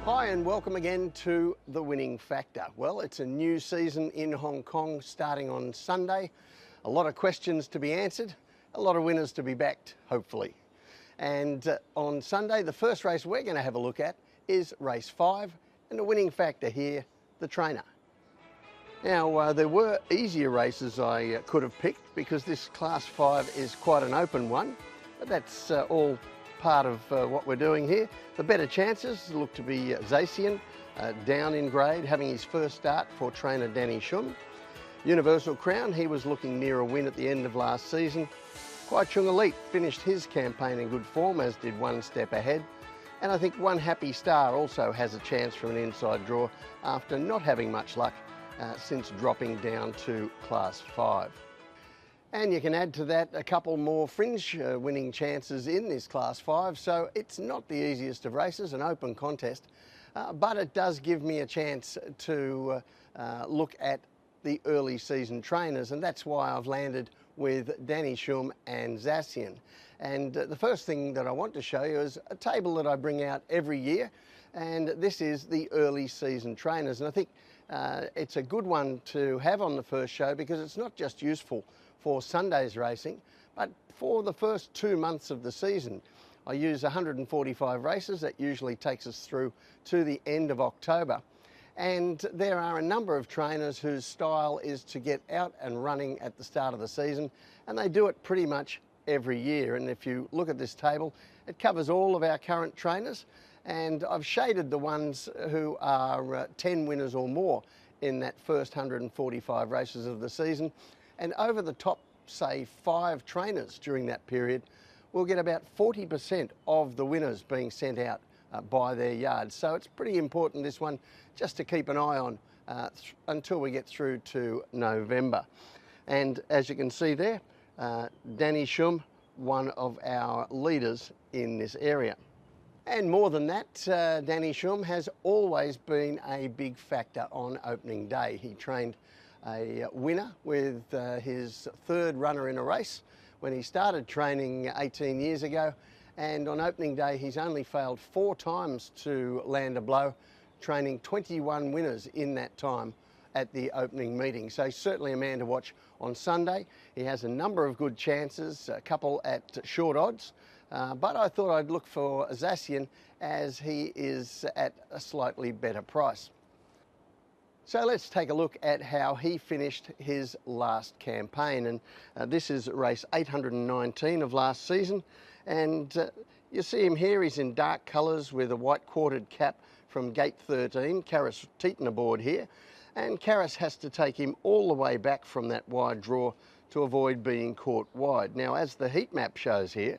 Hi and welcome again to The Winning Factor. Well, it's a new season in Hong Kong starting on Sunday. A lot of questions to be answered, a lot of winners to be backed, hopefully. And on Sunday, the first race we're going to have a look at is race 5 and the winning factor here, the trainer. Now, there were easier races I could have picked because this Class 5 is quite an open one, but that's all part of what we're doing here. The better chances look to be Sha Tin, down in grade, having his first start for trainer Danny Shum. Universal Crown, he was looking near a win at the end of last season. Kwai Chung Elite finished his campaign in good form, as did One Step Ahead. And I think One Happy Star also has a chance from an inside draw after not having much luck since dropping down to Class 5. And you can add to that a couple more fringe winning chances in this Class 5, so it's not the easiest of races, an open contest, but it does give me a chance to look at the early season trainers, and that's why I've landed with Danny Shum and Sha Tin. And the first thing that I want to show you is a table that I bring out every year, and this is the early season trainers. And I think it's a good one to have on the first show because it's not just useful for Sunday's racing, but for the first 2 months of the season. I use 145 races. That usually takes us through to the end of October. And there are a number of trainers whose style is to get out and running at the start of the season, and they do it pretty much every year. And if you look at this table, it covers all of our current trainers, and I've shaded the ones who are 10 winners or more in that first 145 races of the season. And over the top, say, 5 trainers during that period, we'll get about 40% of the winners being sent out by their yards. So it's pretty important, this one, just to keep an eye on until we get through to November. And as you can see there, Danny Shum, one of our leaders in this area. And more than that, Danny Shum has always been a big factor on opening day. He trained a winner with his third runner in a race when he started training 18 years ago, and on opening day he's only failed 4 times to land a blow, training 21 winners in that time at the opening meeting. So he's certainly a man to watch on Sunday. He has a number of good chances, a couple at short odds, but I thought I'd look for Sha Tin as he is at a slightly better price. So let's take a look at how he finished his last campaign, and this is race 819 of last season, and you see him here. He's in dark colours with a white quartered cap from gate 13, Karis Teton aboard here, and Karis has to take him all the way back from that wide draw to avoid being caught wide. Now, as the heat map shows here,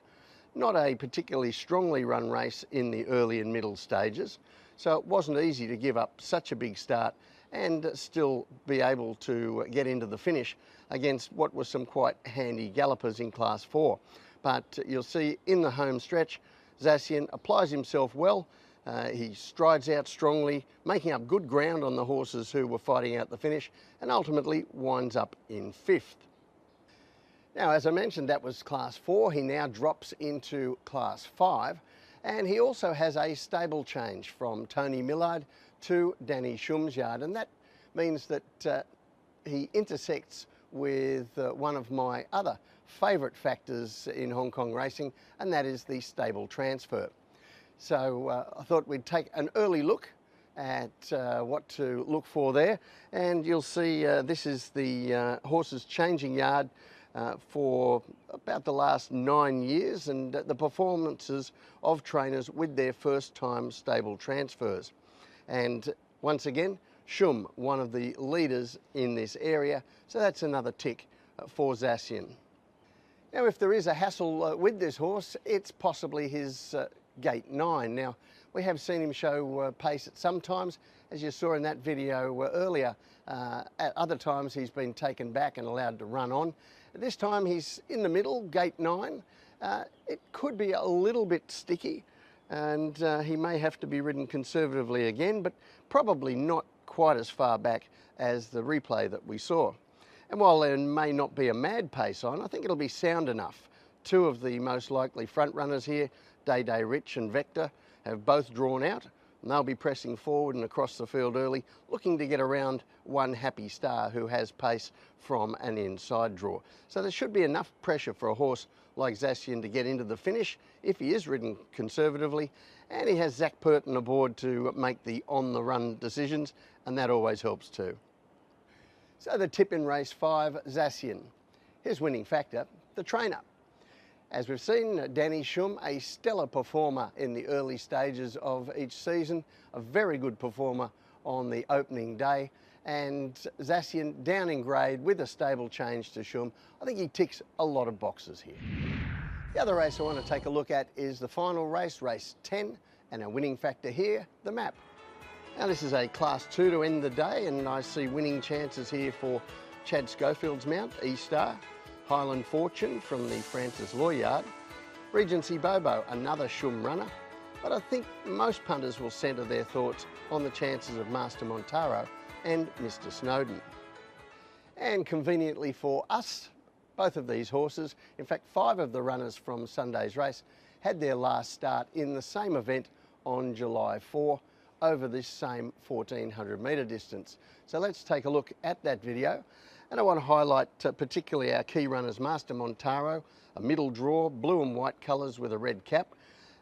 not a particularly strongly run race in the early and middle stages, so it wasn't easy to give up such a big start and still be able to get into the finish against what were some quite handy gallopers in Class 4. But you'll see in the home stretch, Sha Tin applies himself well. He strides out strongly, making up good ground on the horses who were fighting out the finish, and ultimately winds up in 5th. Now, as I mentioned, that was Class 4. He now drops into Class 5, and he also has a stable change from Tony Millard to Danny Shum's yard, and that means that he intersects with one of my other favourite factors in Hong Kong racing, and that is the stable transfer. So I thought we'd take an early look at what to look for there, and you'll see this is the horses changing yard for about the last 9 years, and the performances of trainers with their first time stable transfers. And once again, Shum, one of the leaders in this area, so that's another tick for Sha Tin. Now, if there is a hassle with this horse, it's possibly his gate 9. Now, we have seen him show pace at some times, as you saw in that video earlier. At other times he's been taken back and allowed to run on. This time he's in the middle, gate 9. It could be a little bit sticky, and he may have to be ridden conservatively again, but probably not quite as far back as the replay that we saw. And while there may not be a mad pace on, I think it'll be sound enough. 2 of the most likely front runners here, Day Day Rich and Vector, have both drawn out. And they'll be pressing forward and across the field early, looking to get around one Happy Star who has pace from an inside draw. So there should be enough pressure for a horse like Sha Tin to get into the finish if he is ridden conservatively, and he has Zac Purton aboard to make the on-the-run decisions, and that always helps too. So the tip in race 5, Sha Tin. His winning factor, the trainer. As we've seen, Danny Shum, a stellar performer in the early stages of each season, a very good performer on the opening day, and Sha Tin down in grade with a stable change to Shum. I think he ticks a lot of boxes here. The other race I want to take a look at is the final race, race 10, and our winning factor here, the map. Now this is a class 2 to end the day, and I see winning chances here for Chad Schofield's mount, E-Star, Highland Fortune from the Francis Law Yard, Regency Bobo, another Shum runner, but I think most punters will centre their thoughts on the chances of Master Montaro and Mr Snowden. And conveniently for us, both of these horses, in fact 5 of the runners from Sunday's race, had their last start in the same event on July 4 over this same 1400 metre distance. So let's take a look at that video, and I want to highlight particularly our key runners, Master Montaro, a middle draw, blue and white colours with a red cap,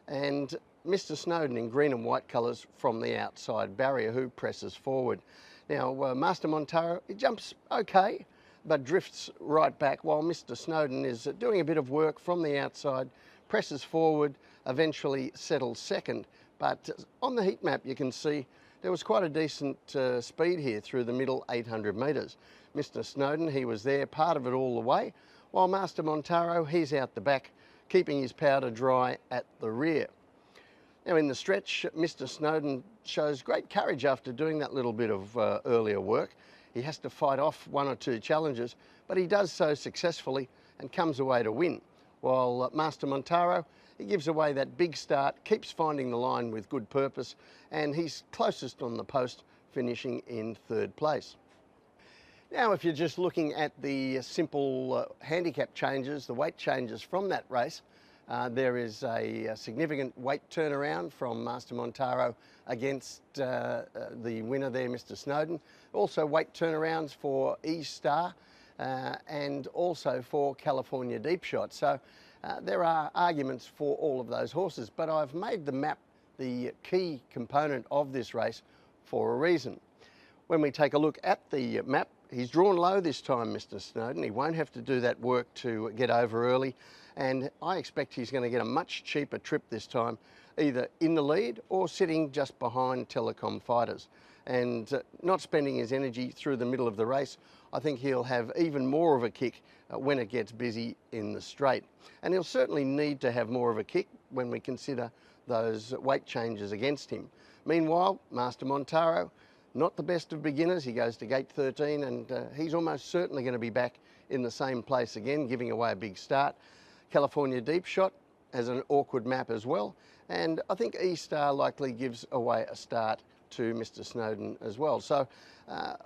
and Mr Snowden in green and white colours from the outside barrier, who presses forward. Now Master Montaro, he jumps okay, but drifts right back, while Mr Snowden is doing a bit of work from the outside, presses forward, eventually settles second. But on the heat map you can see there was quite a decent speed here through the middle 800 metres. Mr Snowden, he was there part of it all the way, while Master Montaro, he's out the back, keeping his powder dry at the rear. Now in the stretch, Mr Snowden shows great courage after doing that little bit of earlier work. He has to fight off 1 or 2 challenges, but he does so successfully and comes away to win. While Master Montaro, he gives away that big start, keeps finding the line with good purpose, and he's closest on the post, finishing in 3rd place. Now if you're just looking at the simple handicap changes, the weight changes from that race, there is a significant weight turnaround from Master Montaro against the winner there, Mr Snowden. Also weight turnarounds for E-Star and also for California Deep Shot. So there are arguments for all of those horses, but I've made the map the key component of this race for a reason. When we take a look at the map, he's drawn low this time, Mr Snowden. He won't have to do that work to get over early, and I expect he's going to get a much cheaper trip this time, either in the lead or sitting just behind Telecom Fighters. And not spending his energy through the middle of the race, I think he'll have even more of a kick when it gets busy in the straight. And he'll certainly need to have more of a kick when we consider those weight changes against him. Meanwhile, Master Montaro, not the best of beginners. He goes to gate 13, and he's almost certainly going to be back in the same place again, giving away a big start. California Deep Shot has an awkward map as well, and I think E-Star likely gives away a start to Mr Snowden as well. So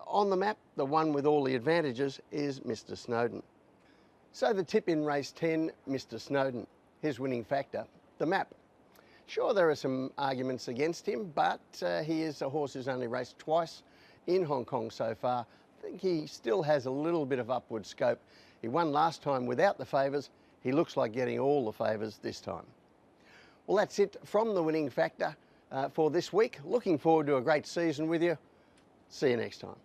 on the map, the one with all the advantages is Mr Snowden. So the tip in race 10, Mr Snowden. His winning factor, the map. Sure, there are some arguments against him, but he is a horse who's only raced twice in Hong Kong so far. I think he still has a little bit of upward scope. He won last time without the favours. He looks like getting all the favours this time. Well, that's it from the winning factor for this week. Looking forward to a great season with you. See you next time.